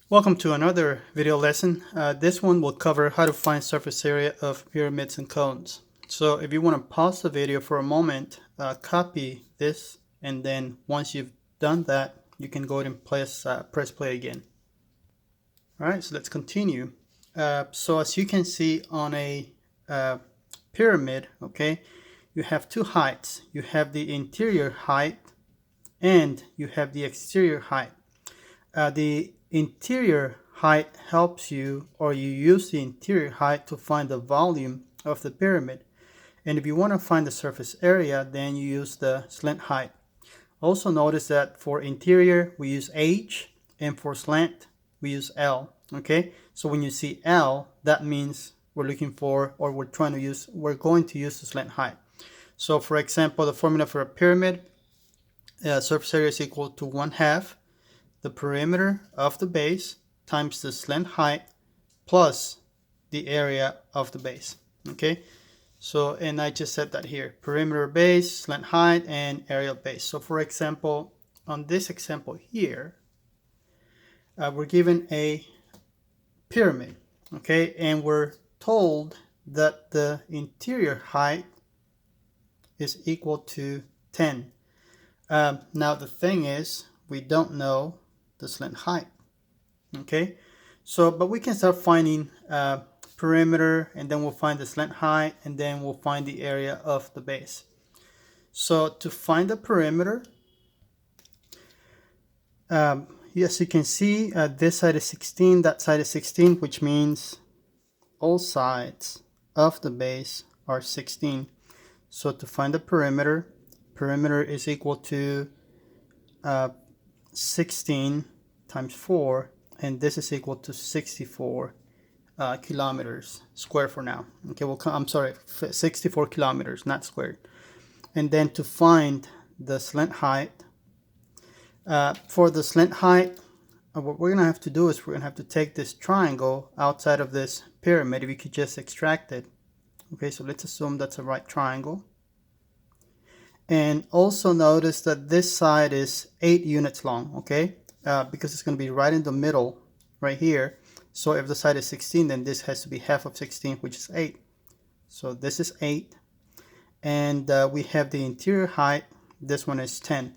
Welcome to another video lesson. This one will cover how to find surface area of pyramids and cones. So if you want to pause the video for a moment, copy this, and then once you've done that, you can go ahead and press play again. Alright, so let's continue. So as you can see on a pyramid, okay, you have two heights. You have the interior height and you have the exterior height. The interior height helps you, or you use the interior height to find the volume of the pyramid. And if you want to find the surface area, then you use the slant height. Also notice that for interior we use H, and for slant we use L. Okay, so when you see L, that means we're looking for, or we're going to use the slant height. So for example, the formula for a pyramid, surface area is equal to 1/2 the perimeter of the base times the slant height plus the area of the base. Okay, so, and I just said that here, perimeter base, slant height, and area of base. So for example, on this example here, we're given a pyramid, okay, and we're told that the interior height is equal to 10. Now the thing is, we don't know the slant height. Okay, so but we can start finding perimeter, and then we'll find the slant height, and then we'll find the area of the base. So to find the perimeter, yes, you can see this side is 16, that side is 16, which means all sides of the base are 16. So to find the perimeter is equal to 16 times 4, and this is equal to 64 kilometers square for now. Okay, well, I'm sorry, 64 kilometers, not squared. And then to find the slant height, for the slant height, what we're gonna have to do is we're gonna have to take this triangle outside of this pyramid. If you could just extract it. Okay, so let's assume that's a right triangle. And also notice that this side is 8 units long, okay? Because it's going to be right in the middle, right here. So if the side is 16, then this has to be half of 16, which is 8. So this is 8. And we have the interior height. This one is 10.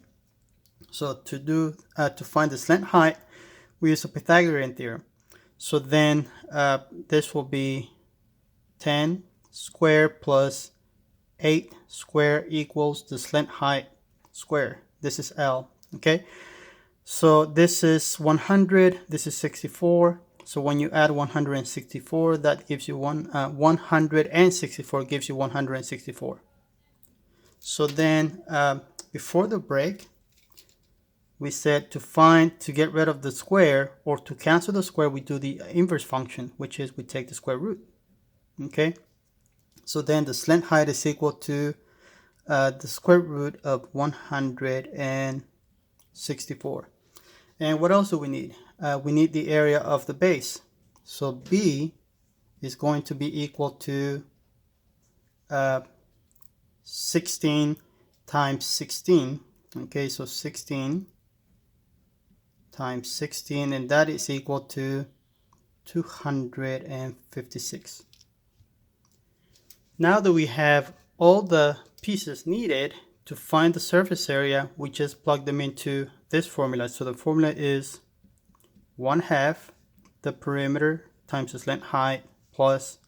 So to find the slant height, we use the Pythagorean Theorem. So then this will be 10 square plus 8 square equals the slant height square. This is L. Okay, so this is 100, this is 64. So when you add 164, that gives you 164 gives you 164. So then before the break, we said to get rid of the square, or to cancel the square, we do the inverse function, which is we take the square root. Okay, so then the slant height is equal to the square root of 164. And what else do we need? We need the area of the base. So B is going to be equal to 16 times 16. Okay, so 16 times 16, and that is equal to 256. Now that we have all the pieces needed to find the surface area, we just plug them into this formula. So the formula is 1/2 the perimeter times the slant height plus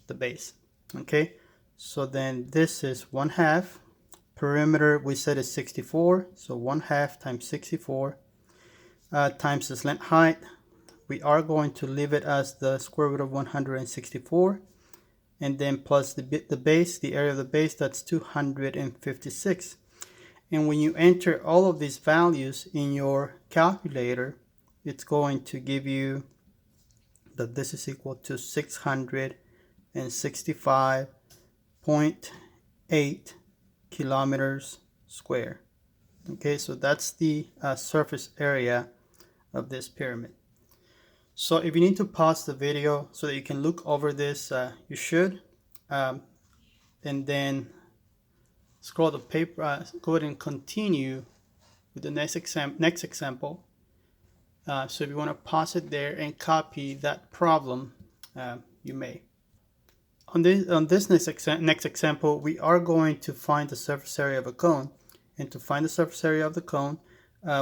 the base. Okay, so then this is 1/2 perimeter, we said is 64, so 1/2 times 64 times the slant height. We are going to leave it as the square root of 164. And then plus the base, the area of the base, that's 256. And when you enter all of these values in your calculator, it's going to give you that this is equal to 665.8 kilometers square. Okay, so that's the surface area of this pyramid. So if you need to pause the video so that you can look over this, you should. And then scroll the paper, go ahead and continue with the next example. So if you want to pause it there and copy that problem, you may. On this next example, we are going to find the surface area of a cone. And to find the surface area of the cone,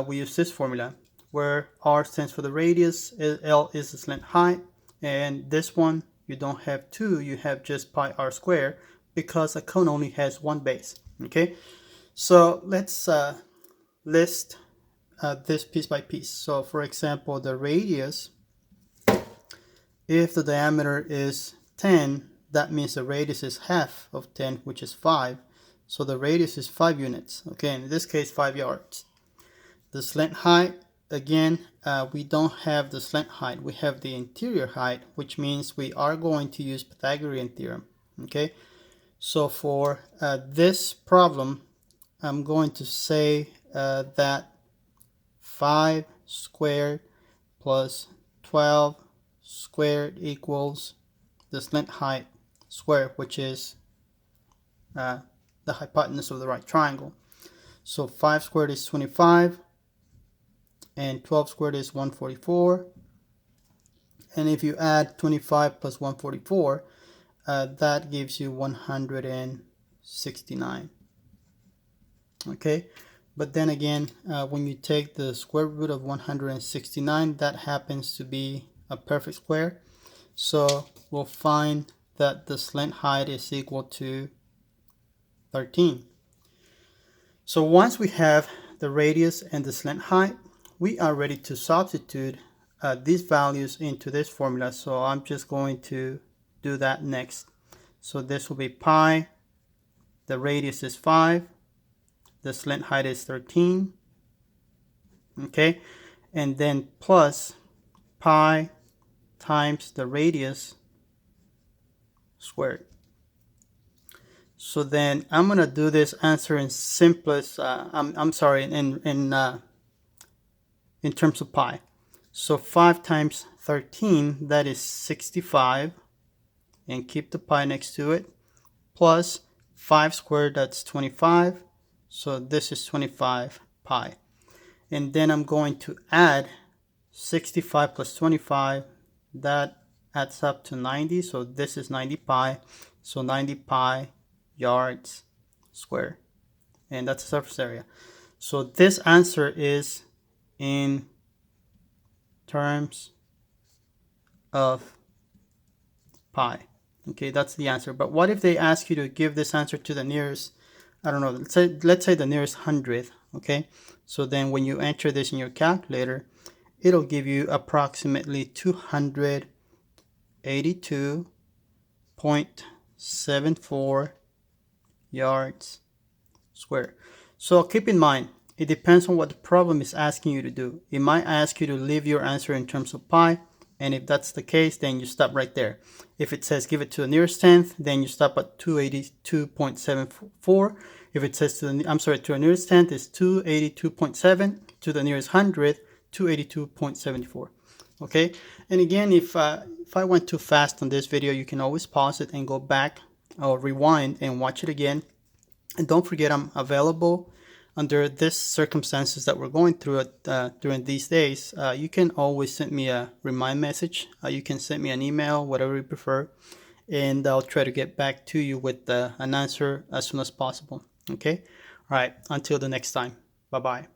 we use this formula, where R stands for the radius, L is the slant height, and this one, you don't have 2, you have just pi r squared, because a cone only has one base. Okay, so let's list this piece by piece. So for example, the radius, if the diameter is 10, that means the radius is half of 10, which is 5. So the radius is 5 units. Okay, in this case, 5 yards. The slant height, again, we don't have the slant height. We have the interior height, which means we are going to use Pythagorean Theorem. Okay, so for this problem, I'm going to say that 5 squared plus 12 squared equals the slant height squared, which is the hypotenuse of the right triangle. So 5 squared is 25, and 12 squared is 144. And if you add 25 plus 144, that gives you 169. Okay, but then again, when you take the square root of 169, that happens to be a perfect square. So we'll find that the slant height is equal to 13. So once we have the radius and the slant height, we are ready to substitute these values into this formula. So I'm just going to do that next. So this will be pi, the radius is 5, the slant height is 13, okay, and then plus pi times the radius squared. So then I'm gonna do this answer in simplest. I'm sorry, in terms of pi. So 5 times 13, that is 65, and keep the pi next to it, plus 5 squared, that's 25. So this is 25 pi. And then I'm going to add 65 plus 25, that adds up to 90. So this is 90 pi. So 90 pi yards square, and that's the surface area. So this answer is in terms of pi. Okay, that's the answer. But what if they ask you to give this answer to the nearest, I don't know, let's say the nearest hundredth. Okay, so then when you enter this in your calculator, it'll give you approximately 282.74 yards square. So keep in mind, it depends on what the problem is asking you to do. It might ask you to leave your answer in terms of pi, and if that's the case, then you stop right there. If it says give it to the nearest tenth, then you stop at 282.74. If it says to the nearest tenth is 282.7, to the nearest hundredth, 282.74. Okay, and again, if I went too fast on this video, you can always pause it and go back or rewind and watch it again. And don't forget, I'm available under this circumstances that we're going through during these days. You can always send me a remind message. You can send me an email, whatever you prefer, and I'll try to get back to you with an answer as soon as possible. Okay? All right. Until the next time. Bye-bye.